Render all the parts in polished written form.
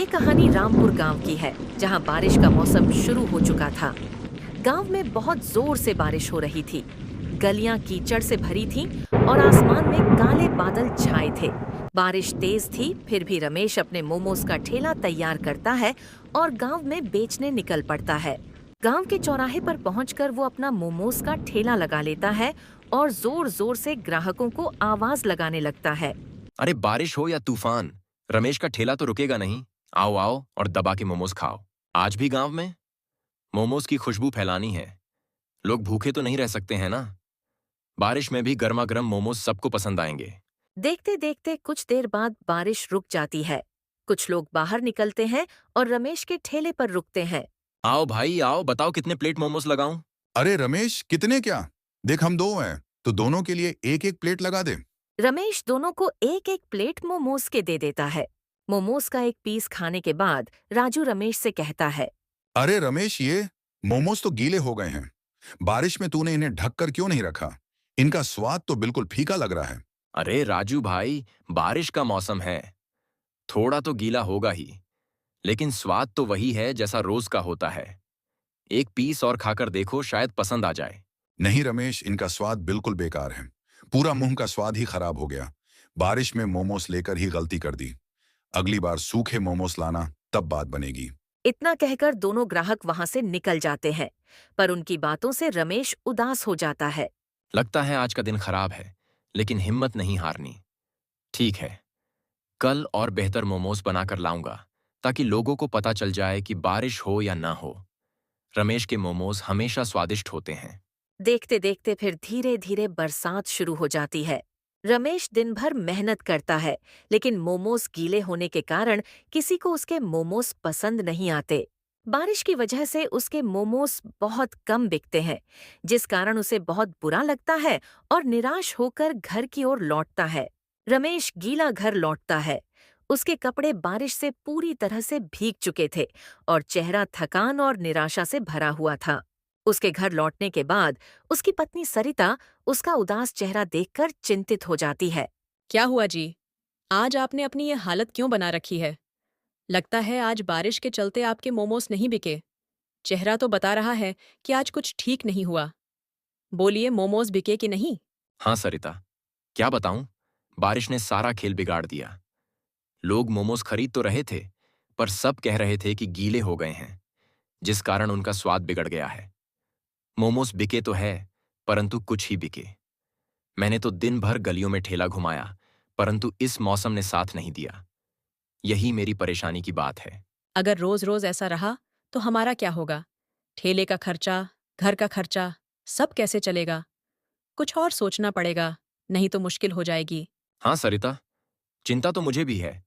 ये कहानी रामपुर गांव की है, जहां बारिश का मौसम शुरू हो चुका था। गांव में बहुत जोर से बारिश हो रही थी। गलियां कीचड़ से भरी थीं और आसमान में काले बादल छाए थे। बारिश तेज थी, फिर भी रमेश अपने मोमोज का ठेला तैयार करता है और गांव में बेचने निकल पड़ता है। गांव के चौराहे पर पहुंचकर वो अपना मोमोज का ठेला लगा लेता है और जोर जोर से ग्राहकों को आवाज लगाने लगता है। अरे बारिश हो या तूफान, रमेश का ठेला तो रुकेगा नहीं। आओ आओ और दबा के मोमोज खाओ। आज भी गांव में मोमोज की खुशबू फैलानी है। लोग भूखे तो नहीं रह सकते हैं ना। बारिश में भी गर्मा गर्म मोमोज सबको पसंद आएंगे। देखते देखते कुछ देर बाद बारिश रुक जाती है। कुछ लोग बाहर निकलते हैं और रमेश के ठेले पर रुकते हैं। आओ भाई आओ, बताओ कितने प्लेट मोमोज लगाऊं। अरे रमेश, कितने क्या? देख हम दो हैं, तो दोनों के लिए एक एक प्लेट लगा दे। रमेश दोनों को एक एक प्लेट मोमोज के दे देता है। मोमोज का एक पीस खाने के बाद राजू रमेश से कहता है। अरे रमेश, ये मोमोज तो गीले हो गए हैं। बारिश में तूने इन्हें ढक कर क्यों नहीं रखा? इनका स्वाद तो बिल्कुल फीका लग रहा है। अरे राजू भाई, बारिश का मौसम है, थोड़ा तो गीला होगा ही, लेकिन स्वाद तो वही है जैसा रोज का होता है। एक पीस और खाकर देखो, शायद पसंद आ जाए। नहीं रमेश, इनका स्वाद बिल्कुल बेकार है। पूरा मुंह का स्वाद ही खराब हो गया। बारिश में मोमोज लेकर ही गलती कर दी। अगली बार सूखे मोमोज लाना, तब बात बनेगी। इतना कहकर दोनों ग्राहक वहां से निकल जाते हैं, पर उनकी बातों से रमेश उदास हो जाता है। लगता है आज का दिन खराब है, लेकिन हिम्मत नहीं हारनी। ठीक है, कल और बेहतर मोमोज बनाकर लाऊंगा, ताकि लोगों को पता चल जाए कि बारिश हो या ना हो, रमेश के मोमोज हमेशा स्वादिष्ट होते हैं। देखते देखते फिर धीरे धीरे बरसात शुरू हो जाती है। रमेश दिन भर मेहनत करता है, लेकिन मोमोज गीले होने के कारण किसी को उसके मोमोज पसंद नहीं आते। बारिश की वजह से उसके मोमोज बहुत कम बिकते हैं, जिस कारण उसे बहुत बुरा लगता है और निराश होकर घर की ओर लौटता है। रमेश गीला घर लौटता है। उसके कपड़े बारिश से पूरी तरह से भीग चुके थे और चेहरा थकान और निराशा से भरा हुआ था। उसके घर लौटने के बाद उसकी पत्नी सरिता उसका उदास चेहरा देखकर चिंतित हो जाती है। क्या हुआ जी? आज आपने अपनी ये हालत क्यों बना रखी है? लगता है आज बारिश के चलते आपके मोमोस नहीं बिके। चेहरा तो बता रहा है कि आज कुछ ठीक नहीं हुआ। बोलिए, मोमोस बिके कि नहीं? हाँ सरिता, क्या बताऊं, बारिश ने सारा खेल बिगाड़ दिया। लोग मोमोज खरीद तो रहे थे, पर सब कह रहे थे कि गीले हो गए हैं, जिस कारण उनका स्वाद बिगड़ गया है। मोमोज बिके तो है, परंतु कुछ ही बिके। मैंने तो दिन भर गलियों में ठेला घुमाया, परंतु इस मौसम ने साथ नहीं दिया। यही मेरी परेशानी की बात है। अगर रोज रोज ऐसा रहा तो हमारा क्या होगा? ठेले का खर्चा, घर का खर्चा, सब कैसे चलेगा? कुछ और सोचना पड़ेगा, नहीं तो मुश्किल हो जाएगी। हाँ सरिता, चिंता तो मुझे भी है,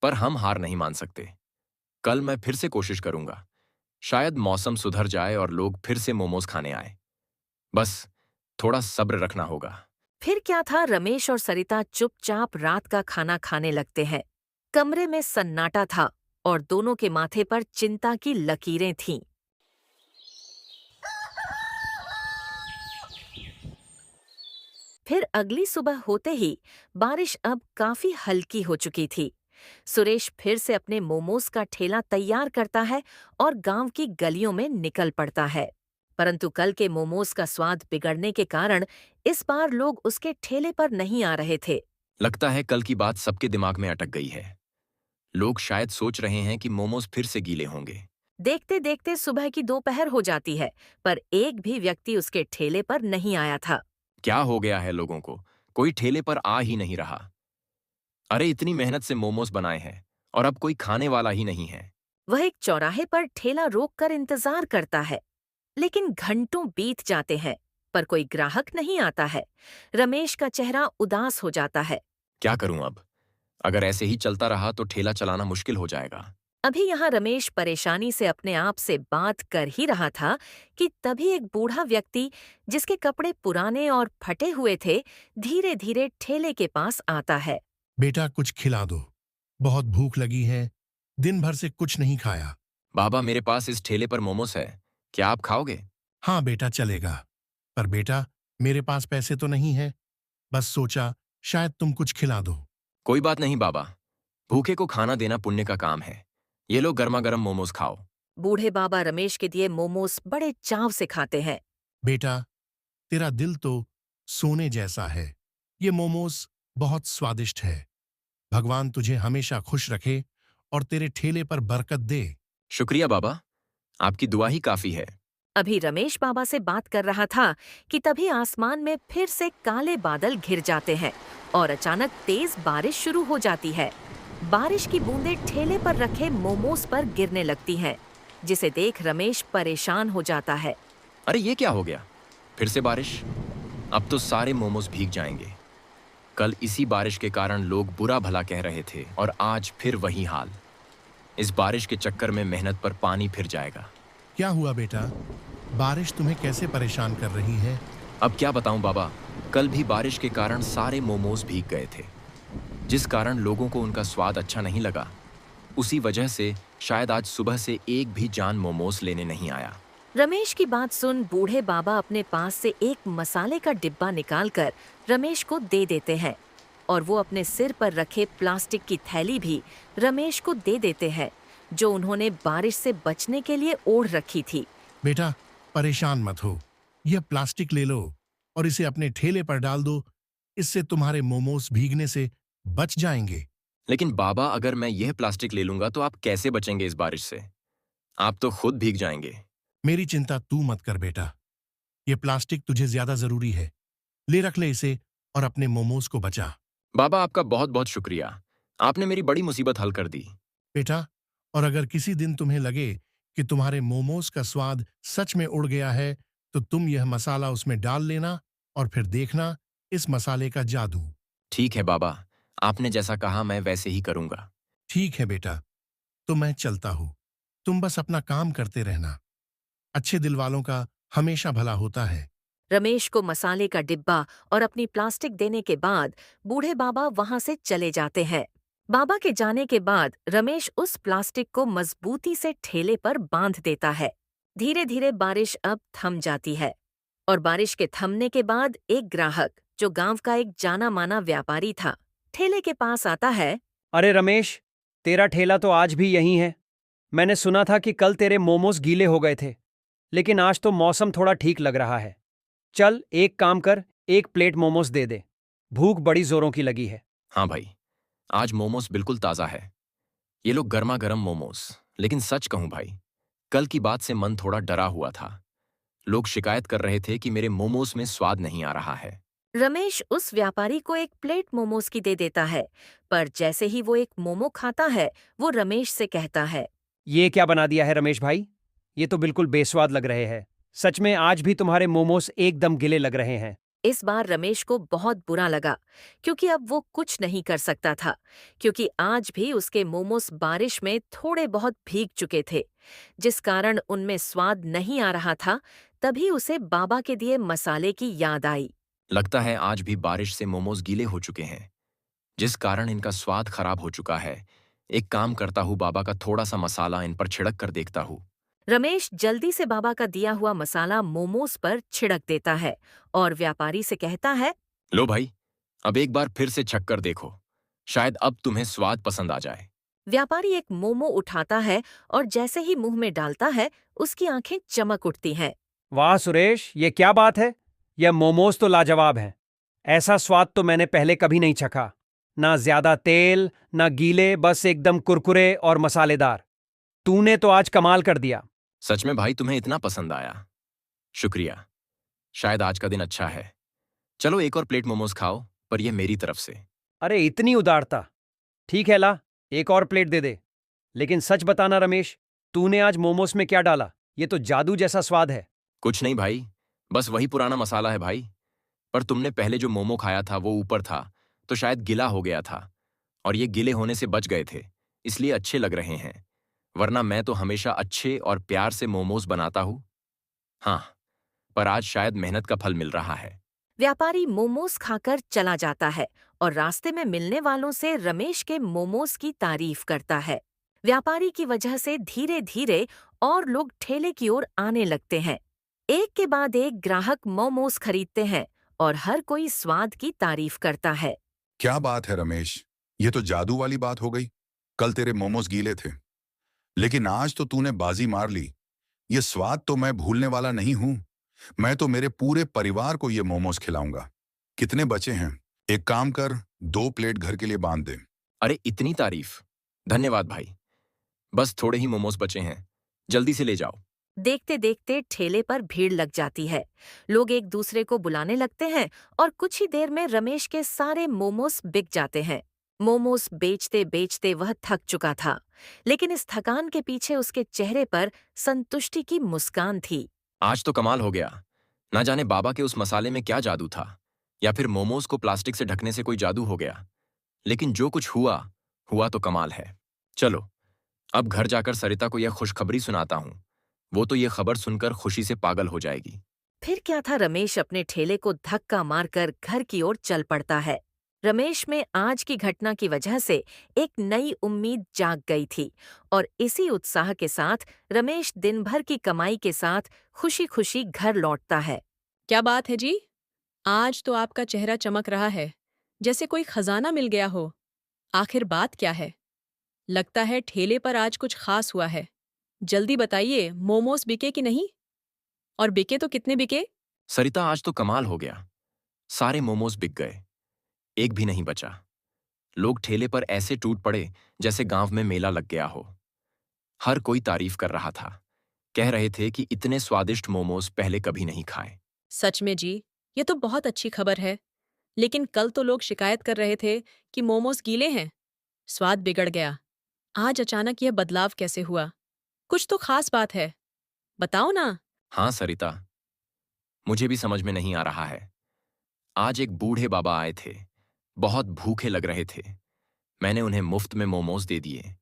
पर हम हार नहीं मान सकते। कल मैं फिर से कोशिश करूंगा। शायद मौसम सुधर जाए और लोग फिर से मोमोज खाने आए। बस थोड़ा सब्र रखना होगा। फिर क्या था, रमेश और सरिता चुपचाप रात का खाना खाने लगते हैं। कमरे में सन्नाटा था और दोनों के माथे पर चिंता की लकीरें थीं। फिर अगली सुबह होते ही बारिश अब काफी हल्की हो चुकी थी। सुरेश फिर से अपने मोमोज का ठेला तैयार करता है और गांव की गलियों में निकल पड़ता है। परंतु कल के मोमोज का स्वाद बिगड़ने के कारण इस बार लोग उसके ठेले पर नहीं आ रहे थे। लगता है कल की बात सबके दिमाग में अटक गई है। लोग शायद सोच रहे हैं कि मोमोज फिर से गीले होंगे। देखते देखते सुबह की दोपहर हो जाती है, पर एक भी व्यक्ति उसके ठेले पर नहीं आया था। क्या हो गया है लोगों को? कोई ठेले पर आ ही नहीं रहा। अरे इतनी मेहनत से मोमोज बनाए हैं और अब कोई खाने वाला ही नहीं है। वह एक चौराहे पर ठेला रोककर इंतजार करता है, लेकिन घंटों बीत जाते हैं, पर कोई ग्राहक नहीं आता है। रमेश का चेहरा उदास हो जाता है। क्या करूं अब? अगर ऐसे ही चलता रहा तो ठेला चलाना मुश्किल हो जाएगा। अभी यहाँ रमेश परेशानी से अपने आप से बात कर ही रहा था कि तभी एक बूढ़ा व्यक्ति, जिसके कपड़े पुराने और फटे हुए थे, धीरे धीरे ठेले के पास आता है। बेटा, कुछ खिला दो। बहुत भूख लगी है। दिन भर से कुछ नहीं खाया। बाबा, मेरे पास इस ठेले पर मोमोज है, क्या आप खाओगे? हाँ बेटा, चलेगा। पर बेटा, मेरे पास पैसे तो नहीं है। बस सोचा शायद तुम कुछ खिला दो। कोई बात नहीं बाबा, भूखे को खाना देना पुण्य का काम है। ये लो गर्मा गर्म मोमोज खाओ। बूढ़े बाबा रमेश के दिए मोमोस बड़े चाव से खाते हैं। बेटा, तेरा दिल तो सोने जैसा है। ये मोमोस बहुत स्वादिष्ट है। भगवान तुझे हमेशा खुश रखे और तेरे ठेले पर बरकत दे। शुक्रिया बाबा, आपकी दुआ ही काफी है। अभी रमेश बाबा से बात कर रहा था कि तभी आसमान में फिर से काले बादल घिर जाते हैं और अचानक तेज बारिश शुरू हो जाती है। बारिश की बूंदें ठेले पर रखे मोमोस पर गिरने लगती हैं, जिसे देख रमेश परेशान हो जाता है। अरे ये क्या हो गया? फिर से बारिश? अब तो सारे मोमोज भीग जाएंगे। कल इसी बारिश के कारण लोग बुरा भला कह रहे थे और आज फिर वही हाल। इस बारिश के चक्कर में मेहनत पर पानी फिर जाएगा। क्या हुआ बेटा? बारिश तुम्हें कैसे परेशान कर रही है? अब क्या बताऊं बाबा, कल भी बारिश के कारण सारे मोमोज भीग गए थे, जिस कारण लोगों को उनका स्वाद अच्छा नहीं लगा। उसी वजह से शायद आज सुबह से एक भी जान मोमोज लेने नहीं आया। रमेश की बात सुन बूढ़े बाबा अपने पास से एक मसाले का डिब्बा निकालकर रमेश को दे देते हैं और वो अपने सिर पर रखे प्लास्टिक की थैली भी रमेश को दे देते हैं, जो उन्होंने बारिश से बचने के लिए ओढ़ रखी थी। बेटा, परेशान मत हो। यह प्लास्टिक ले लो और इसे अपने ठेले पर डाल दो। इससे तुम्हारे मोमोस भीगने से बच जाएंगे। लेकिन बाबा, अगर मैं यह प्लास्टिक ले लूंगा तो आप कैसे बचेंगे इस बारिश से? आप तो खुद भीग जाएंगे। मेरी चिंता तू मत कर बेटा। ये प्लास्टिक तुझे ज्यादा जरूरी है। ले रख ले इसे और अपने मोमोज को बचा। बाबा, आपका बहुत बहुत शुक्रिया। आपने मेरी बड़ी मुसीबत हल कर दी। बेटा, और अगर किसी दिन तुम्हें लगे कि तुम्हारे मोमोज का स्वाद सच में उड़ गया है, तो तुम यह मसाला उसमें डाल लेना और फिर देखना इस मसाले का जादू। ठीक है बाबा, आपने जैसा कहा मैं वैसे ही करूंगा। ठीक है बेटा, तो मैं चलता हूं। तुम बस अपना काम करते रहना। अच्छे दिल वालों का हमेशा भला होता है। रमेश को मसाले का डिब्बा और अपनी प्लास्टिक देने के बाद बूढ़े बाबा वहां से चले जाते हैं। बाबा के जाने के बाद रमेश उस प्लास्टिक को मजबूती से ठेले पर बांध देता है। धीरे धीरे बारिश अब थम जाती है और बारिश के थमने के बाद एक ग्राहक, जो गांव का एक जाना माना व्यापारी था, ठेले के पास आता है। अरे रमेश, तेरा ठेला तो आज भी यहीं है। मैंने सुना था कि कल तेरे मोमोज गीले हो गए थे, लेकिन आज तो मौसम थोड़ा ठीक लग रहा है। चल एक काम कर, एक प्लेट मोमोज दे दे। भूख बड़ी जोरों की लगी है। हाँ भाई, आज मोमोज बिल्कुल ताज़ा है। ये लोग गर्मा गर्म मोमोज। लेकिन सच कहूं भाई, कल की बात से मन थोड़ा डरा हुआ था। लोग शिकायत कर रहे थे कि मेरे मोमोज में स्वाद नहीं आ रहा है। रमेश उस व्यापारी को एक प्लेट मोमोज की दे देता है, पर जैसे ही वो एक मोमो खाता है, वो रमेश से कहता है। ये क्या बना दिया है रमेश भाई? ये तो बिल्कुल बेस्वाद लग रहे हैं। सच में आज भी तुम्हारे मोमोज एकदम गिले लग रहे हैं। इस बार रमेश को बहुत बुरा लगा, क्योंकि अब वो कुछ नहीं कर सकता था, क्योंकि आज भी उसके मोमोस बारिश में थोड़े बहुत भीग चुके थे, जिस कारण उनमें स्वाद नहीं आ रहा था। तभी उसे बाबा के दिए मसाले की याद आई। लगता है आज भी बारिश से मोमोज गीले हो चुके हैं, जिस कारण इनका स्वाद खराब हो चुका है। एक काम करता हूँ, बाबा का थोड़ा सा मसाला इन पर छिड़क कर देखता हूँ। रमेश जल्दी से बाबा का दिया हुआ मसाला मोमोस पर छिड़क देता है और व्यापारी से कहता है। लो भाई, अब एक बार फिर से छक कर देखो, शायद अब तुम्हें स्वाद पसंद आ जाए। व्यापारी एक मोमो उठाता है और जैसे ही मुंह में डालता है, उसकी आंखें चमक उठती हैं। वाह सुरेश, ये क्या बात है? यह मोमोज तो लाजवाब हैं। ऐसा स्वाद तो मैंने पहले कभी नहीं चखा। ना ज्यादा तेल, ना गीले, बस एकदम कुरकुरे और मसालेदार। तूने तो आज कमाल कर दिया। सच में भाई, तुम्हें इतना पसंद आया? शुक्रिया। शायद आज का दिन अच्छा है। चलो एक और प्लेट मोमोज खाओ, पर यह मेरी तरफ से। अरे इतनी उदारता। ठीक है, ला एक और प्लेट दे दे। लेकिन सच बताना रमेश, तूने आज मोमोस में क्या डाला? ये तो जादू जैसा स्वाद है। कुछ नहीं भाई, बस वही पुराना मसाला है भाई। पर तुमने पहले जो मोमो खाया था वो ऊपर था, तो शायद गिला हो गया था, और ये गिले होने से बच गए थे, इसलिए अच्छे लग रहे हैं। वरना मैं तो हमेशा अच्छे और प्यार से मोमोज बनाता हूँ। हाँ, पर आज शायद मेहनत का फल मिल रहा है। व्यापारी मोमोस खाकर चला जाता है और रास्ते में मिलने वालों से रमेश के मोमोस की तारीफ करता है। व्यापारी की वजह से धीरे धीरे और लोग ठेले की ओर आने लगते हैं। एक के बाद एक ग्राहक मोमोस खरीदते हैं और हर कोई स्वाद की तारीफ करता है। क्या बात है रमेश, ये तो जादू वाली बात हो गई। कल तेरे मोमोज गीले थे, लेकिन आज तो तूने बाजी मार ली। ये स्वाद तो मैं भूलने वाला नहीं हूं। मैं तो मेरे पूरे परिवार को ये मोमोज खिलाऊंगा। कितने बचे हैं? एक काम कर, 2 प्लेट घर के लिए बांध दे। अरे इतनी तारीफ! धन्यवाद भाई। बस थोड़े ही मोमोज बचे हैं, जल्दी से ले जाओ। देखते देखते ठेले पर भीड़ लग जाती है। लोग एक दूसरे को बुलाने लगते हैं और कुछ ही देर में रमेश के सारे मोमोस बिक जाते हैं। मोमोस बेचते बेचते वह थक चुका था, लेकिन इस थकान के पीछे उसके चेहरे पर संतुष्टि की मुस्कान थी। आज तो कमाल हो गया। ना जाने बाबा के उस मसाले में क्या जादू था, या फिर मोमोज को प्लास्टिक से ढकने से कोई जादू हो गया। लेकिन जो कुछ हुआ, हुआ तो कमाल है। चलो, अब घर जाकर सरिता को यह खुशखबरी सुनाता हूँ। वो तो ये खबर सुनकर खुशी से पागल हो जाएगी। फिर क्या था, रमेश अपने ठेले को धक्का मारकर घर की ओर चल पड़ता है। रमेश में आज की घटना की वजह से एक नई उम्मीद जाग गई थी और इसी उत्साह के साथ रमेश दिन भर की कमाई के साथ खुशी खुशी घर लौटता है। क्या बात है जी? आज तो आपका चेहरा चमक रहा है, जैसे कोई खजाना मिल गया हो। आखिर बात क्या है? लगता है ठेले पर आज कुछ खास हुआ है। जल्दी बताइए, मोमोस बिके कि नहीं? और बिके तो कितने बिके? सरिता, आज तो कमाल हो गया। सारे मोमोज बिक गए, एक भी नहीं बचा। लोग ठेले पर ऐसे टूट पड़े जैसे गांव में मेला लग गया हो। हर कोई तारीफ कर रहा था, कह रहे थे कि इतने स्वादिष्ट मोमोज पहले कभी नहीं खाए। सच में जी, ये तो बहुत अच्छी खबर है। लेकिन कल तो लोग शिकायत कर रहे थे कि मोमोस गीले हैं, स्वाद बिगड़ गया। आज अचानक यह बदलाव कैसे हुआ? कुछ तो खास बात है, बताओ ना। हाँ सरिता, मुझे भी समझ में नहीं आ रहा है। आज एक बूढ़े बाबा आए थे, बहुत भूखे लग रहे थे। मैंने उन्हें मुफ्त में मोमोज दे दिए।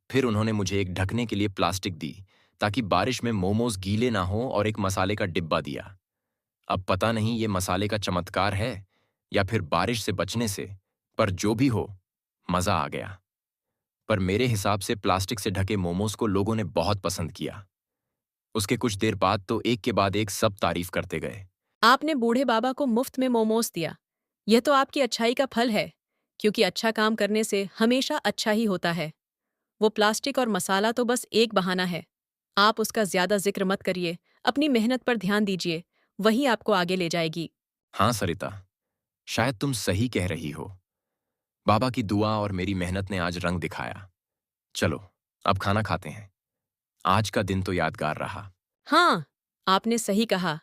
फिर उन्होंने मुझे एक ढकने के लिए प्लास्टिक दी ताकि बारिश में मोमोज गीले ना हो, और एक मसाले का डिब्बा दिया। अब पता नहीं ये मसाले का चमत्कार है या फिर बारिश से बचने से, पर जो भी हो, मजा आ गया। पर मेरे हिसाब से प्लास्टिक से ढके मोमोज को लोगों ने बहुत पसंद किया। उसके कुछ देर बाद तो एक के बाद एक सब तारीफ करते गए। आपने बूढ़े बाबा को मुफ्त में मोमोस दिया। यह तो आपकी अच्छाई का फल है, क्योंकि अच्छा काम करने से हमेशा अच्छा ही होता है। वो प्लास्टिक और मसाला तो बस एक बहाना है। आप उसका ज्यादा जिक्र मत करिए, अपनी मेहनत पर ध्यान दीजिए, वही आपको आगे ले जाएगी। हाँ सरिता, शायद तुम सही कह रही हो। बाबा की दुआ और मेरी मेहनत ने आज रंग दिखाया। चलो, अब खाना खाते हैं। आज का दिन तो यादगार रहा। हाँ, आपने सही कहा।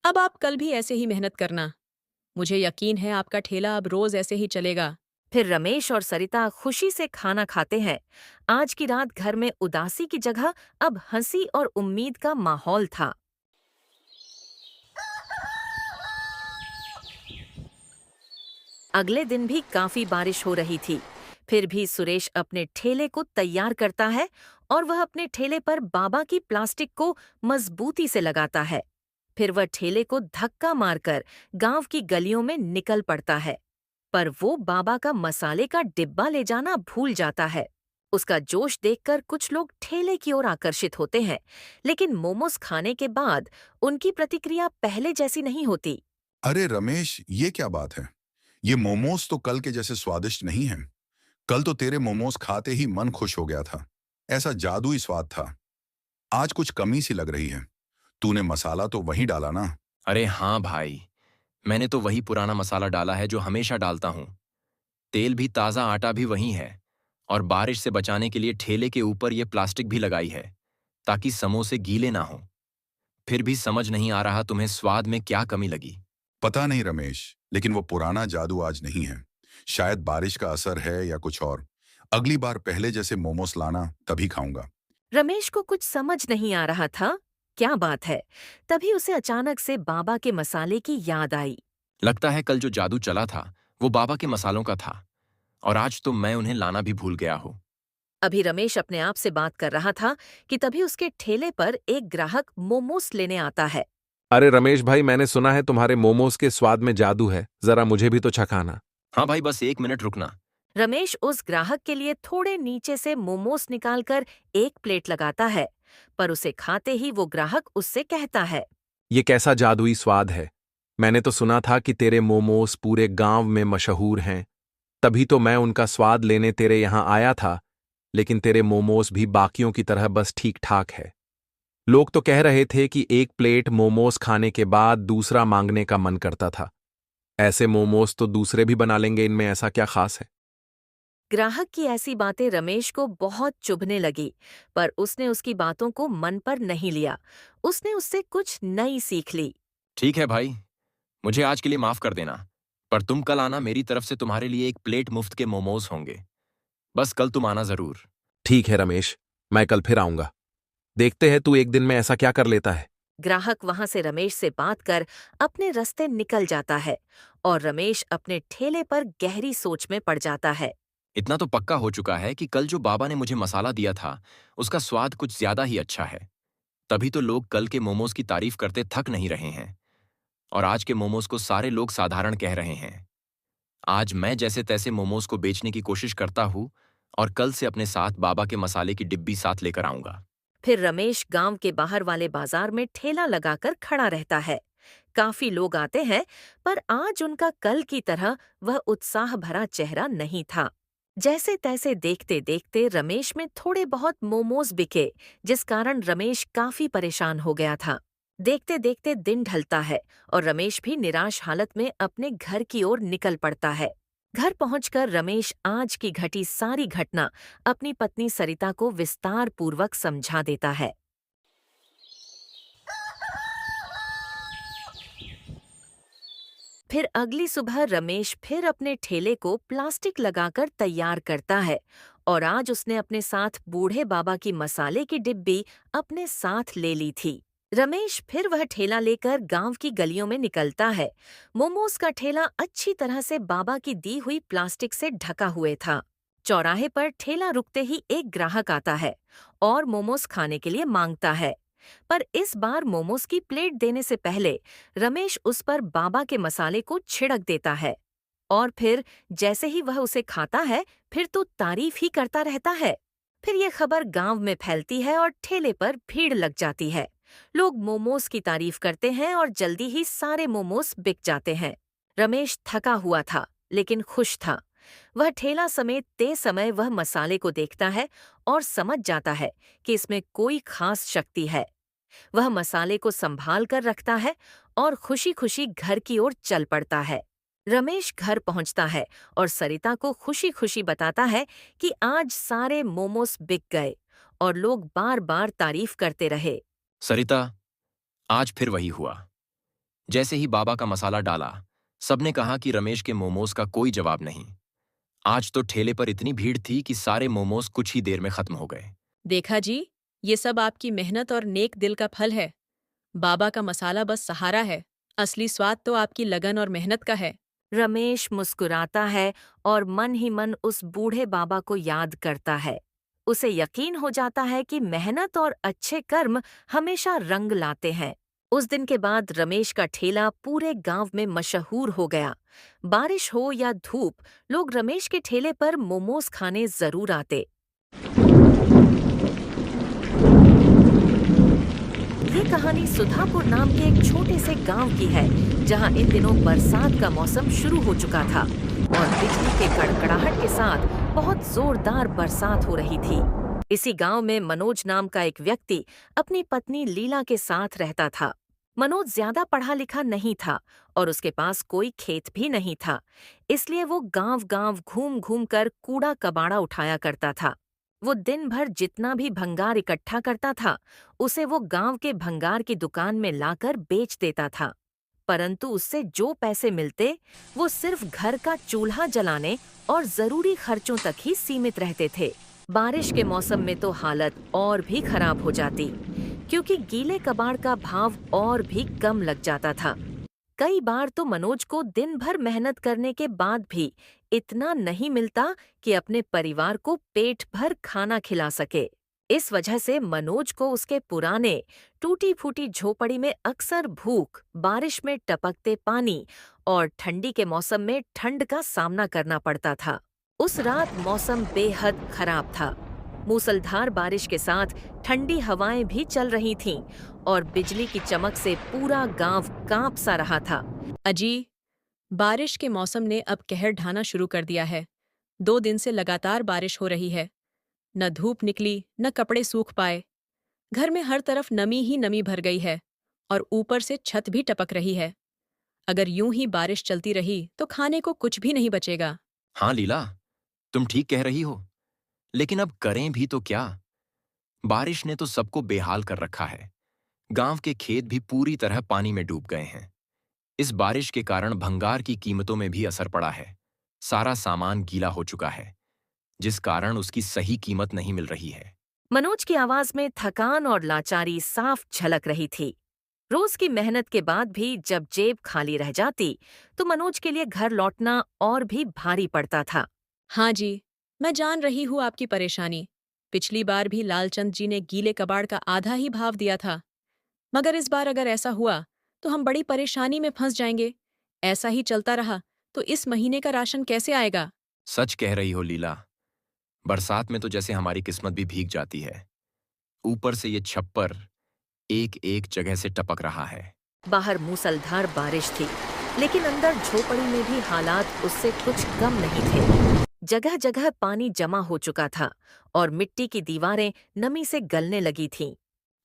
अब आप कल भी ऐसे ही मेहनत करना। मुझे यकीन है आपका ठेला अब रोज ऐसे ही चलेगा। फिर रमेश और सरिता खुशी से खाना खाते हैं। आज की रात घर में उदासी की जगह अब हंसी और उम्मीद का माहौल था। अगले दिन भी काफी बारिश हो रही थी। फिर भी सुरेश अपने ठेले को तैयार करता है और वह अपने ठेले पर बाबा की प्लास्टिक को मजबूती से लगाता है। फिर वह ठेले को धक्का मारकर गांव की गलियों में निकल पड़ता है, पर वो बाबा का मसाले का डिब्बा ले जाना भूल जाता है। उसका जोश देखकर कुछ लोग ठेले की ओर आकर्षित होते हैं, लेकिन मोमोज खाने के बाद उनकी प्रतिक्रिया पहले जैसी नहीं होती। अरे रमेश, ये क्या बात है? ये मोमोज तो कल के जैसे स्वादिष्ट नहीं हैं। कल तो तेरे मोमोज खाते ही मन खुश हो गया था। ऐसा जादुई स्वाद था। आज कुछ कमी सी लग रही है। तूने मसाला तो वही डाला ना? अरे हाँ भाई, मैंने तो वही पुराना मसाला डाला है जो हमेशा डालता हूँ। तेल भी ताज़ा, आटा भी वही है, और बारिश से बचाने के लिए ठेले के ऊपर ये प्लास्टिक भी लगाई है ताकि समोसे गीले ना हों। फिर भी समझ नहीं आ रहा तुम्हें स्वाद में क्या कमी लगी। पता नहीं रमेश, लेकिन वो पुराना जादू आज नहीं है। शायद बारिश का असर है या कुछ और। अगली बार पहले जैसे मोमोस लाना, तभी खाऊंगा। रमेश को कुछ समझ नहीं आ रहा था क्या बात है। तभी उसे अचानक से बाबा के मसाले की याद आई। लगता है कल जो जादू चला था वो बाबा के मसालों का था, और आज तो मैं उन्हें लाना भी भूल गया हूँ। अभी रमेश अपने आप से बात कर रहा था कि तभी उसके ठेले पर एक ग्राहक मोमोस लेने आता है। अरे रमेश भाई, मैंने सुना है तुम्हारे मोमोज के स्वाद में जादू है, जरा मुझे भी तो चखाना। हाँ भाई, बस 1 मिनट रुकना। रमेश उस ग्राहक के लिए थोड़े नीचे से मोमोस निकालकर एक प्लेट लगाता है, पर उसे खाते ही वो ग्राहक उससे कहता है, ये कैसा जादुई स्वाद है? मैंने तो सुना था कि तेरे मोमोज पूरे गांव में मशहूर हैं। तभी तो मैं उनका स्वाद लेने तेरे यहाँ आया था। लेकिन तेरे मोमोस भी बाकियों की तरह बस ठीक ठाक है। लोग तो कह रहे थे कि एक प्लेट मोमोस खाने के बाद दूसरा मांगने का मन करता था। ऐसे मोमोस तो दूसरे भी बना लेंगे, इनमें ऐसा क्या खास है? ग्राहक की ऐसी बातें रमेश को बहुत चुभने लगी, पर उसने उसकी बातों को मन पर नहीं लिया। उसने उससे कुछ नई सीख ली। ठीक है भाई, मुझे आज के लिए माफ कर देना, पर तुम कल आना, मेरी तरफ से तुम्हारे लिए एक प्लेट मुफ्त के मोमोज होंगे। बस कल तुम आना जरूर। ठीक है रमेश, मैं कल फिर आऊंगा। देखते हैं तू एक दिन में ऐसा क्या कर लेता है। ग्राहक वहां से रमेश से बात कर अपने रास्ते निकल जाता है और रमेश अपने ठेले पर गहरी सोच में पड़ जाता है। इतना तो पक्का हो चुका है कि कल जो बाबा ने मुझे मसाला दिया था, उसका स्वाद कुछ ज्यादा ही अच्छा है। तभी तो लोग कल के मोमोज की तारीफ करते थक नहीं रहे हैं, और आज के मोमोज को सारे लोग साधारण कह रहे हैं। आज मैं जैसे तैसे मोमोज को बेचने की कोशिश करता हूँ, और कल से अपने साथ बाबा के मसाले की डिब्बी साथ लेकर आऊंगा। फिर रमेश गांव के बाहर वाले बाजार में ठेला लगाकर खड़ा रहता है। काफी लोग आते हैं, पर आज उनका कल की तरह वह उत्साह भरा चेहरा नहीं था। जैसे तैसे देखते देखते रमेश में थोड़े बहुत मोमोज बिके, जिस कारण रमेश काफी परेशान हो गया था। देखते देखते दिन ढलता है और रमेश भी निराश हालत में अपने घर की ओर निकल पड़ता है। घर पहुंचकर रमेश आज की घटी सारी घटना अपनी पत्नी सरिता को विस्तार पूर्वक समझा देता है। फिर अगली सुबह रमेश फिर अपने ठेले को प्लास्टिक लगाकर तैयार करता है, और आज उसने अपने साथ बूढ़े बाबा की मसाले की डिब्बी अपने साथ ले ली थी। रमेश फिर वह ठेला लेकर गांव की गलियों में निकलता है। मोमोज का ठेला अच्छी तरह से बाबा की दी हुई प्लास्टिक से ढका हुए था। चौराहे पर ठेला रुकते ही एक ग्राहक आता है और मोमोज खाने के लिए मांगता है। पर इस बार मोमोज की प्लेट देने से पहले रमेश उस पर बाबा के मसाले को छिड़क देता है, और फिर जैसे ही वह उसे खाता है, फिर तो तारीफ ही करता रहता है। फिर यह खबर गांव में फैलती है और ठेले पर भीड़ लग जाती है। लोग मोमोज की तारीफ करते हैं और जल्दी ही सारे मोमोज बिक जाते हैं। रमेश थका हुआ था, लेकिन खुश था। वह ठेला समेत ते समय वह मसाले को देखता है और समझ जाता है कि इसमें कोई खास शक्ति है। वह मसाले को संभाल कर रखता है और खुशी खुशी घर की ओर चल पड़ता है। रमेश घर पहुंचता है और सरिता को खुशी खुशी बताता है कि आज सारे मोमोस बिक गए और लोग बार बार तारीफ करते रहे। सरिता, आज फिर वही हुआ। जैसे ही बाबा का मसाला डाला, सबने कहा कि रमेश के मोमोज का कोई जवाब नहीं। आज तो ठेले पर इतनी भीड़ थी कि सारे मोमोज कुछ ही देर में खत्म हो गए। देखा जी, ये सब आपकी मेहनत और नेक दिल का फल है। बाबा का मसाला बस सहारा है, असली स्वाद तो आपकी लगन और मेहनत का है। रमेश मुस्कुराता है और मन ही मन उस बूढ़े बाबा को याद करता है। उसे यकीन हो जाता है कि मेहनत और अच्छे कर्म हमेशा रंग लाते हैं। उस दिन के बाद रमेश का ठेला पूरे गांव में मशहूर हो गया। बारिश हो या धूप, लोग रमेश के ठेले पर मोमोज खाने जरूर आते। ये कहानी सुधापुर नाम के एक छोटे से गांव की है, जहां इन दिनों बरसात का मौसम शुरू हो चुका था और बिजली के कड़कड़ाहट के साथ बहुत जोरदार बरसात हो रही थी। इसी गांव में मनोज नाम का एक व्यक्ति अपनी पत्नी लीला के साथ रहता था। मनोज ज्यादा पढ़ा लिखा नहीं था और उसके पास कोई खेत भी नहीं था, इसलिए वो गांव-गांव घूम-घूम कर कूड़ा कबाड़ा उठाया करता था। वो दिन भर जितना भी भंगार इकट्ठा करता था, उसे वो गांव के भंगार की दुकान में लाकर बेच देता था। परंतु उससे जो पैसे मिलते, वो सिर्फ घर का चूल्हा जलाने और जरूरी खर्चों तक ही सीमित रहते थे। बारिश के मौसम में तो हालत और भी खराब हो जाती, क्योंकि गीले कबाड़ का भाव और भी कम लग जाता था। कई बार तो मनोज को दिन भर मेहनत करने के बाद भी इतना नहीं मिलता कि अपने परिवार को पेट भर खाना खिला सके। इस वजह से मनोज को उसके पुराने टूटी-फूटी झोपड़ी में अक्सर भूख, बारिश में टपकते पानी और ठंडी के मौसम में ठंड का सामना करना पड़ता था। उस रात मौसम बेहद खराब था। मूसलधार बारिश के साथ ठंडी हवाएं भी चल रही थीं और बिजली की चमक से पूरा गांव कांप सा रहा था। अजी, बारिश के मौसम ने अब कहर ढाना शुरू कर दिया है। 2 दिन से लगातार बारिश हो रही है। न धूप निकली न कपड़े सूख पाए। घर में हर तरफ नमी ही नमी भर गई है और ऊपर से छत भी टपक रही है। अगर यूं ही बारिश चलती रही तो खाने को कुछ भी नहीं बचेगा। हाँ लीला, तुम ठीक कह रही हो, लेकिन अब करें भी तो क्या? बारिश ने तो सबको बेहाल कर रखा है। गांव के खेत भी पूरी तरह पानी में डूब गए हैं। इस बारिश के कारण भंगार की कीमतों में भी असर पड़ा है। सारा सामान गीला हो चुका है, जिस कारण उसकी सही कीमत नहीं मिल रही है। मनोज की आवाज में थकान और लाचारी साफ झलक रही थी। रोज की मेहनत के बाद भी जब जेब खाली रह जाती तो मनोज के लिए घर लौटना और भी भारी पड़ता था। हाँ जी, मैं जान रही हूँ आपकी परेशानी। पिछली बार भी लालचंद जी ने गीले कबाड़ का आधा ही भाव दिया था, मगर इस बार अगर ऐसा हुआ तो हम बड़ी परेशानी में फंस जाएंगे। ऐसा ही चलता रहा तो इस महीने का राशन कैसे आएगा? सच कह रही हो लीला, बरसात में तो जैसे हमारी किस्मत भी भीग जाती है। ऊपर से ये छप्पर एक एक जगह से टपक रहा है। बाहर मूसलधार बारिश थी, लेकिन अंदर झोपड़ी में भी हालात उससे कुछ कम नहीं थे। जगह जगह पानी जमा हो चुका था और मिट्टी की दीवारें नमी से गलने लगी थीं।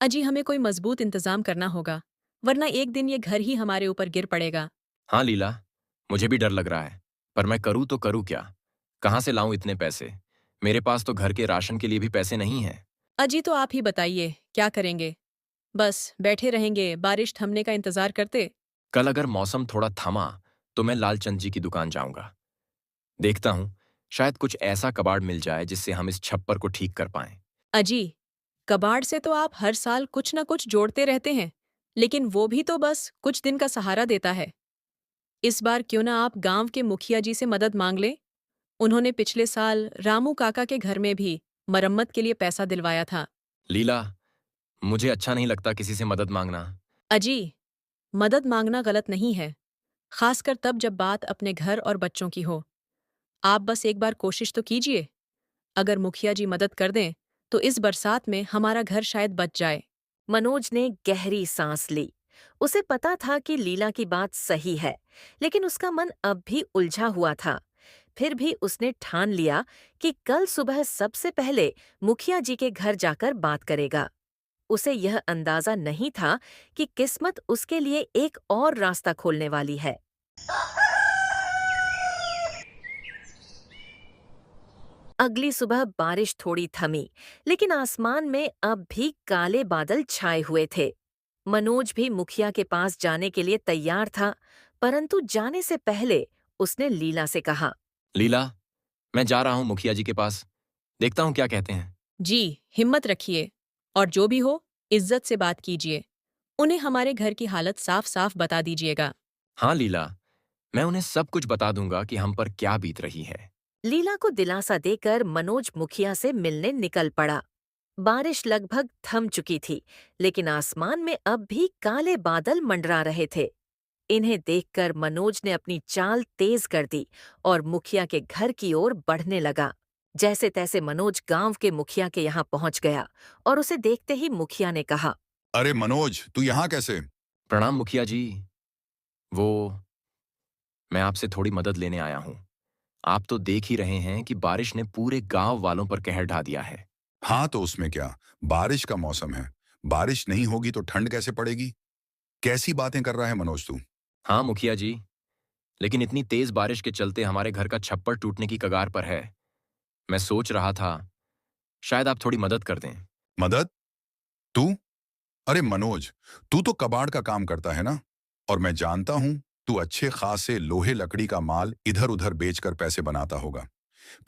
अजी, हमें कोई मजबूत इंतजाम करना होगा, वरना एक दिन ये घर ही हमारे ऊपर गिर पड़ेगा। हाँ लीला, मुझे भी डर लग रहा है, पर मैं करूँ तो करूँ क्या? कहाँ से लाऊं इतने पैसे? मेरे पास तो घर के राशन के लिए भी पैसे नहीं हैं। अजी, तो आप ही बताइए क्या करेंगे? बस बैठे रहेंगे बारिश थमने का इंतजार करते? कल अगर मौसम थोड़ा थमा तो मैं लालचंद जी की दुकान जाऊंगा। देखता हूँ, शायद कुछ ऐसा कबाड़ मिल जाए जिससे हम इस छप्पर को ठीक कर पाएं। अजी, कबाड़ से तो आप हर साल कुछ न कुछ जोड़ते रहते हैं, लेकिन वो भी तो बस कुछ दिन का सहारा देता है। इस बार क्यों ना आप गांव के मुखिया जी से मदद मांग लें? उन्होंने पिछले साल रामू काका के घर में भी मरम्मत के लिए पैसा दिलवाया था। लीला, मुझे अच्छा नहीं लगता किसी से मदद मांगना। अजी, मदद मांगना गलत नहीं है, खासकर तब जब बात अपने घर और बच्चों की हो। आप बस एक बार कोशिश तो कीजिए। अगर मुखिया जी मदद कर दें तो इस बरसात में हमारा घर शायद बच जाए। मनोज ने गहरी सांस ली। उसे पता था कि लीला की बात सही है, लेकिन उसका मन अब भी उलझा हुआ था। फिर भी उसने ठान लिया कि कल सुबह सबसे पहले मुखिया जी के घर जाकर बात करेगा। उसे यह अंदाजा नहीं था कि किस्मत उसके लिए एक और रास्ता खोलने वाली है। अगली सुबह बारिश थोड़ी थमी, लेकिन आसमान में अब भी काले बादल छाए हुए थे। मनोज भी मुखिया के पास जाने के लिए तैयार था, परंतु जाने से पहले उसने लीला से कहा, लीला, मैं जा रहा हूँ मुखिया जी के पास। देखता हूँ क्या कहते हैं। जी, हिम्मत रखिए और जो भी हो, इज्जत से बात कीजिए। उन्हें हमारे घर की हालत साफ साफ बता दीजिएगा। हाँ लीला, मैं उन्हें सब कुछ बता दूंगा कि हम पर क्या बीत रही है। लीला को दिलासा देकर मनोज मुखिया से मिलने निकल पड़ा। बारिश लगभग थम चुकी थी, लेकिन आसमान में अब भी काले बादल मंडरा रहे थे। इन्हें देखकर मनोज ने अपनी चाल तेज कर दी और मुखिया के घर की ओर बढ़ने लगा। जैसे तैसे मनोज गांव के मुखिया के यहाँ पहुंच गया और उसे देखते ही मुखिया ने कहा, अरे मनोज, तू यहाँ कैसे? प्रणाम मुखिया जी। वो मैं आपसे थोड़ी मदद लेने आया हूँ। आप तो देख ही रहे हैं कि बारिश ने पूरे गांव वालों पर कहर ढा दिया है। हाँ तो उसमें क्या, बारिश का मौसम है। बारिश नहीं होगी तो ठंड कैसे पड़ेगी? कैसी बातें कर रहा है मनोज तू? हाँ मुखिया जी, लेकिन इतनी तेज बारिश के चलते हमारे घर का छप्पर टूटने की कगार पर है। मैं सोच रहा था शायद आप थोड़ी मदद कर दें। मदद? तू? अरे मनोज, तू तो कबाड़ का काम करता है ना, और मैं जानता हूं तू अच्छे खासे लोहे लकड़ी का माल इधर उधर बेचकर पैसे बनाता होगा।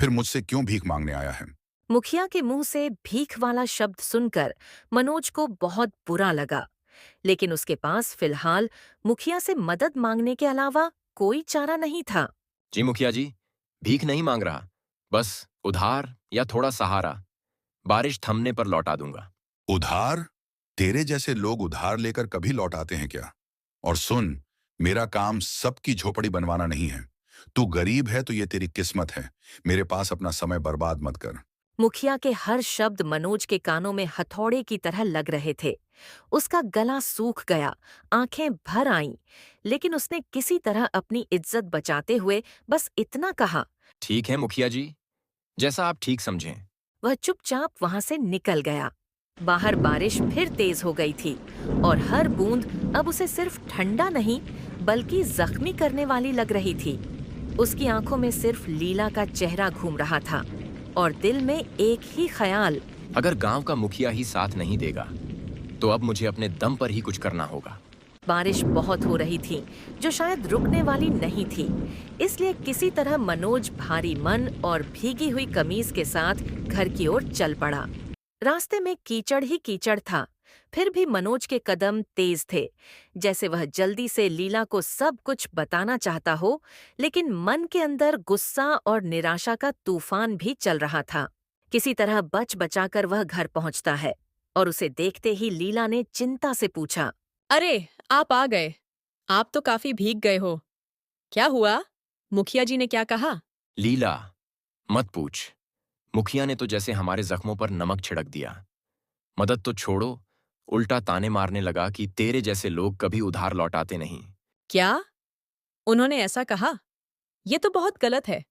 फिर मुझसे क्यों भीख मांगने आया है? मुखिया के मुंह से भीख वाला शब्द सुनकर मनोज को बहुत बुरा लगा, लेकिन उसके पास फिलहाल मुखिया से मदद मांगने के अलावा कोई चारा नहीं था। जी मुखिया जी, भीख नहीं मांग रहा, बस उधार या थोड़ा सहारा बारिश थमने पर लौटा दूंगा। उधार? तेरे जैसे लोग उधार लेकर कभी लौट आते हैं क्या? और सुन, मेरा काम सबकी झोपड़ी बनवाना नहीं है। तू गरीब है तो ये तेरी किस्मत है। मेरे पास अपना समय बर्बाद मत कर। मुखिया के हर शब्द मनोज के कानों में हथौड़े की तरह लग रहे थे। उसका गला सूख गया, आंखें भर आईं, लेकिन उसने किसी तरह अपनी इज्जत बचाते हुए बस इतना कहा, ठीक है मुखिया जी, जैसा आप ठीक समझें। वह चुपचाप वहां से निकल गया। बाहर बारिश फिर तेज हो गई थी और हर बूंद अब उसे सिर्फ ठंडा नहीं बल्कि जख्मी करने वाली लग रही थी। उसकी आंखों में सिर्फ लीला का चेहरा घूम रहा था और दिल में एक ही ख्याल, अगर गांव का मुखिया ही साथ नहीं देगा तो अब मुझे अपने दम पर ही कुछ करना होगा। बारिश बहुत हो रही थी जो शायद रुकने वाली नहीं थी, इसलिए किसी तरह मनोज भारी मन और भीगी हुई कमीज के साथ घर की ओर चल पड़ा। रास्ते में कीचड़ ही कीचड़ था, फिर भी मनोज के कदम तेज थे, जैसे वह जल्दी से लीला को सब कुछ बताना चाहता हो, लेकिन मन के अंदर गुस्सा और निराशा का तूफान भी चल रहा था। किसी तरह बच बचाकर वह घर पहुंचता है और उसे देखते ही लीला ने चिंता से पूछा, अरे, आप आ गए। आप तो काफी भीग गए हो। क्या हुआ? मुखिया जी ने क्या कहा? लीला, मत पूछ। मुखिया ने तो जैसे हमारे जख्मों पर नमक छिड़क दिया। मदद तो छोड़ो, उल्टा ताने मारने लगा कि तेरे जैसे लोग कभी उधार लौटाते नहीं। क्या? उन्होंने ऐसा कहा? ये तो बहुत गलत है।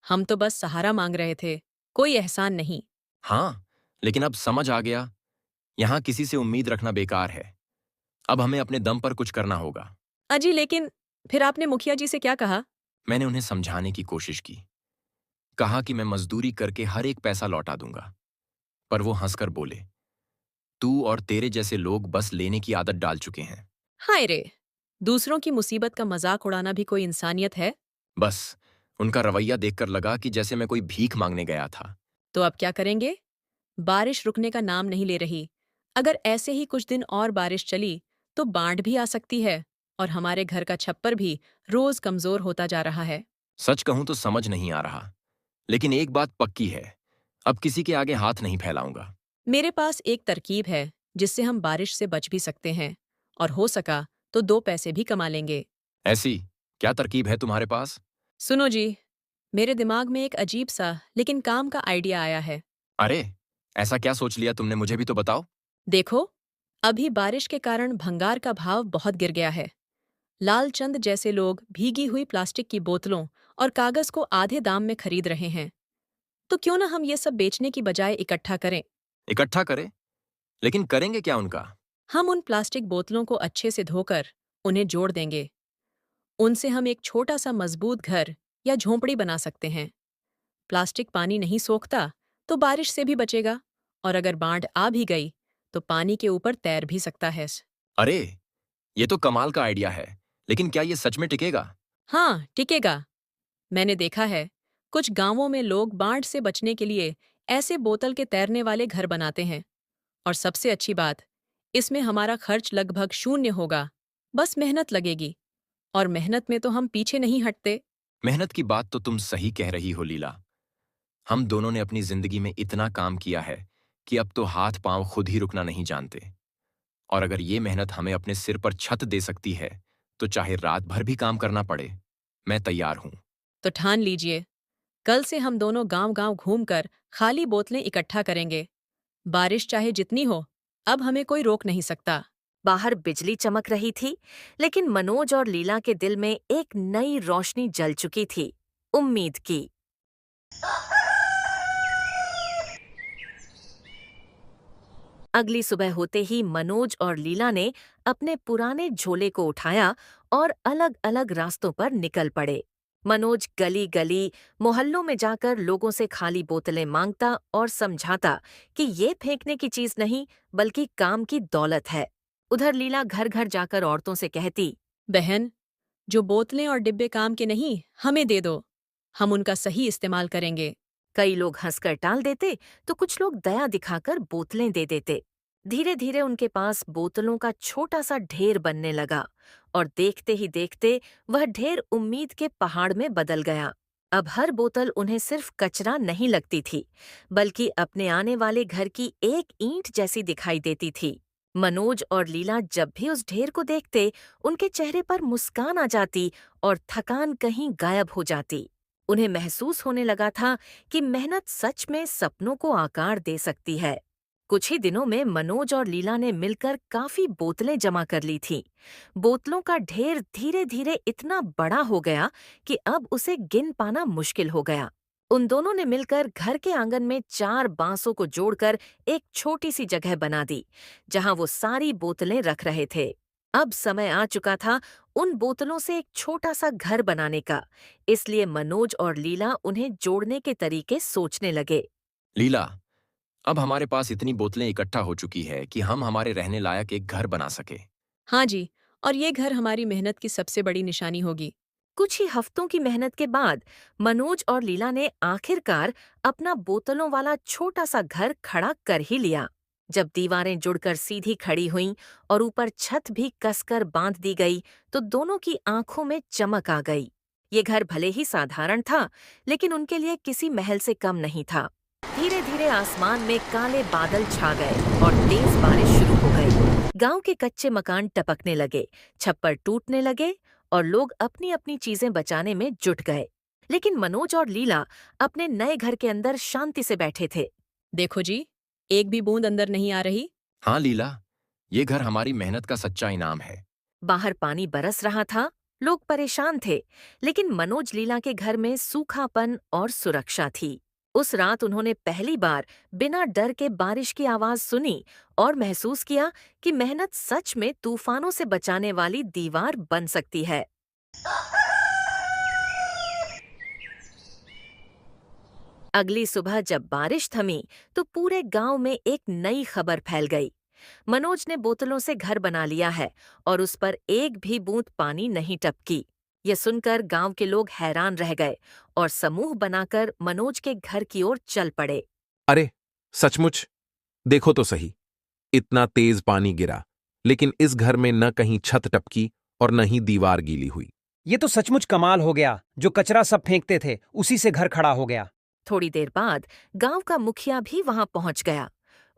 हम तो बस सहारा मांग रहे थे, कोई एहसान नहीं। हाँ, लेकिन अब समझ आ गया, यहाँ किसी से उम्मीद रखना बेकार है। अब हमें अपने दम पर कुछ करना होगा। अजी, लेकिन फिर आपने मुखिया जी से क्या कहा? मैंने उन्हें समझाने की कोशिश की। कहा कि मैं मजदूरी करके हर एक पैसा लौटा दूंगा, पर वो हंसकर बोले, तू और तेरे जैसे लोग बस लेने की आदत डाल चुके हैं। हाय रे, दूसरों की मुसीबत का मजाक उड़ाना भी कोई इंसानियत है? बस उनका रवैया देखकर लगा कि जैसे मैं कोई भीख मांगने गया था। तो अब क्या करेंगे? बारिश रुकने का नाम नहीं ले रही। अगर ऐसे ही कुछ दिन और बारिश चली तो बाढ़ भी आ सकती है और हमारे घर का छप्पर भी रोज कमजोर होता जा रहा है। सच कहूं तो समझ नहीं आ रहा, लेकिन एक बात पक्की है, अब किसी के आगे हाथ नहीं फैलाऊंगा। मेरे पास एक तरकीब है जिससे हम बारिश से बच भी सकते हैं और हो सका तो 2 पैसे भी कमा लेंगे। ऐसी क्या तरकीब है तुम्हारे पास? सुनो जी, मेरे दिमाग में एक अजीब सा लेकिन काम का आइडिया आया है। अरे, ऐसा क्या सोच लिया तुमने, मुझे भी तो बताओ। देखो, अभी बारिश के कारण भंगार का भाव बहुत गिर गया है। लालचंद जैसे लोग भीगी हुई प्लास्टिक की बोतलों और कागज को आधे दाम में खरीद रहे हैं। तो क्यों ना हम ये सब बेचने की बजाय इकट्ठा करें? इकट्ठा करें? लेकिन करेंगे क्या उनका? हम उन प्लास्टिक बोतलों को अच्छे से धोकर उन्हें जोड़ देंगे। उनसे हम एक छोटा सा मजबूत घर या झोंपड़ी बना सकते हैं। प्लास्टिक पानी नहीं सोखता तो बारिश से भी बचेगा और अगर बाढ़ आ भी गई तो पानी के ऊपर तैर भी सकता है। अरे, ये तो कमाल का आइडिया है, लेकिन क्या ये सच में टिकेगा? हाँ, टिकेगा। मैंने देखा है, कुछ गांवों में लोग बाढ़ से बचने के लिए ऐसे बोतल के तैरने वाले घर बनाते हैं। और सबसे अच्छी बात, इसमें हमारा खर्च लगभग शून्य होगा। बस मेहनत लगेगी और मेहनत में तो हम पीछे नहीं हटते। मेहनत की बात तो तुम सही कह रही हो लीला। हम दोनों ने अपनी जिंदगी में इतना काम किया है कि अब तो हाथ पांव खुद ही रुकना नहीं जानते। और अगर ये मेहनत हमें अपने सिर पर छत दे सकती है तो चाहे रात भर भी काम करना पड़े, मैं तैयार हूं। तो ठान लीजिए, कल से हम दोनों गांव-गांव घूमकर खाली बोतलें इकट्ठा करेंगे। बारिश चाहे जितनी हो, अब हमें कोई रोक नहीं सकता। बाहर बिजली चमक रही थी, लेकिन मनोज और लीला के दिल में एक नई रोशनी जल चुकी थी, उम्मीद की। अगली सुबह होते ही मनोज और लीला ने अपने पुराने झोले को उठाया और अलग अलग रास्तों पर निकल पड़े। मनोज गली गली मोहल्लों में जाकर लोगों से खाली बोतलें मांगता और समझाता कि ये फेंकने की चीज नहीं बल्कि काम की दौलत है। उधर लीला घर घर जाकर औरतों से कहती, बहन, जो बोतलें और डिब्बे काम के नहीं, हमें दे दो। हम उनका सही इस्तेमाल करेंगे। कई लोग हंसकर टाल देते तो कुछ लोग दया दिखाकर बोतलें दे देते। धीरे धीरे उनके पास बोतलों का छोटा सा ढेर बनने लगा और देखते ही देखते वह ढेर उम्मीद के पहाड़ में बदल गया। अब हर बोतल उन्हें सिर्फ कचरा नहीं लगती थी, बल्कि अपने आने वाले घर की एक ईंट जैसी दिखाई देती थी। मनोज और लीला जब भी उस ढेर को देखते, उनके चेहरे पर मुस्कान आ जाती और थकान कहीं गायब हो जाती। उन्हें महसूस होने लगा था कि मेहनत सच में सपनों को आकार दे सकती है। कुछ ही दिनों में मनोज और लीला ने मिलकर काफी बोतलें जमा कर ली थीं। बोतलों का ढेर धीरे धीरे इतना बड़ा हो गया कि अब उसे गिन पाना मुश्किल हो गया। उन दोनों ने मिलकर घर के आंगन में 4 बांसों को जोड़कर एक छोटी सी जगह बना दी, जहां वो सारी बोतलें रख रहे थे। अब समय आ चुका था उन बोतलों से एक छोटा सा घर बनाने का, इसलिए मनोज और लीला उन्हें जोड़ने के तरीके सोचने लगे। लीला, अब हमारे पास इतनी बोतलें इकट्ठा हो चुकी है कि हम हमारे रहने लायक एक घर बना सके। हाँ जी, और ये घर हमारी मेहनत की सबसे बड़ी निशानी होगी। कुछ ही हफ्तों की मेहनत के बाद मनोज और लीला ने आखिरकार अपना बोतलों वाला छोटा सा घर खड़ा कर ही लिया। जब दीवारें जुड़कर सीधी खड़ी हुईं और ऊपर छत भी कसकर बांध दी गई, तो दोनों की आंखों में चमक आ गई। ये घर भले ही साधारण था, लेकिन उनके लिए किसी महल से कम नहीं था। धीरे धीरे आसमान में काले बादल छा गए और तेज बारिश शुरू हो गई। गांव के कच्चे मकान टपकने लगे, छप्पर टूटने लगे और लोग अपनी अपनी चीजें बचाने में जुट गए। लेकिन मनोज और लीला अपने नए घर के अंदर शांति से बैठे थे। देखो जी, एक भी बूंद अंदर नहीं आ रही। हाँ लीला, ये घर हमारी मेहनत का सच्चा इनाम है। बाहर पानी बरस रहा था, लोग परेशान थे, लेकिन मनोज लीला के घर में सूखापन और सुरक्षा थी। उस रात उन्होंने पहली बार बिना डर के बारिश की आवाज सुनी और महसूस किया कि मेहनत सच में तूफानों से बचाने वाली दीवार बन सकती है। अगली सुबह जब बारिश थमी, तो पूरे गांव में एक नई खबर फैल गई। मनोज ने बोतलों से घर बना लिया है और उस पर एक भी बूंद पानी नहीं टपकी। यह सुनकर गांव के लोग हैरान रह गए और समूह बनाकर मनोज के घर की ओर चल पड़े। अरे, सचमुच? देखो तो सही, इतना तेज पानी गिरा, लेकिन इस घर में न कहीं छत टपकी और न ही दीवार गीली हुई। ये तो सचमुच कमाल हो गया। जो कचरा सब फेंकते थे, उसी से घर खड़ा हो गया। थोड़ी देर बाद गांव का मुखिया भी वहां पहुंच गया।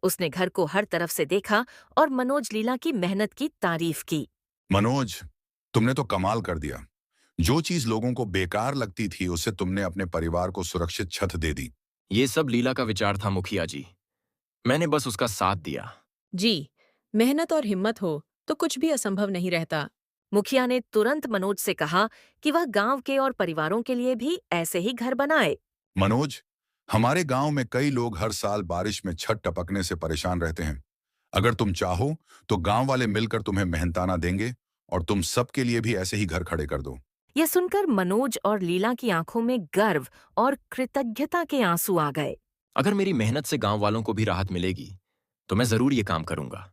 उसने घर को हर तरफ से देखा और मनोज लीला की मेहनत की तारीफ की। मनोज, तुमने तो कमाल कर दिया। जो चीज लोगों को बेकार लगती थी, उससे तुमने अपने परिवार को सुरक्षित छत दे दी। ये सब लीला का विचार था मुखिया जी, मैंने बस उसका साथ दिया। जी, मेहनत और हिम्मत हो तो कुछ भी असंभव नहीं रहता। मुखिया ने तुरंत मनोज से कहा कि वह गांव के और परिवारों के लिए भी ऐसे ही घर बनाए। मनोज, हमारे गांव में कई लोग हर साल बारिश में छत टपकने से परेशान रहते हैं। अगर तुम चाहो तो गांव वाले मिलकर तुम्हें मेहनताना देंगे और तुम सबके लिए भी ऐसे ही घर खड़े कर दो। यह सुनकर मनोज और लीला की आंखों में गर्व और कृतज्ञता के आंसू आ गए। अगर मेरी मेहनत से गांव वालों को भी राहत मिलेगी, तो मैं जरूर ये काम करूंगा।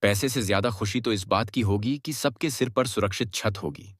पैसे से ज्यादा खुशी तो इस बात की होगी कि सबके सिर पर सुरक्षित छत होगी।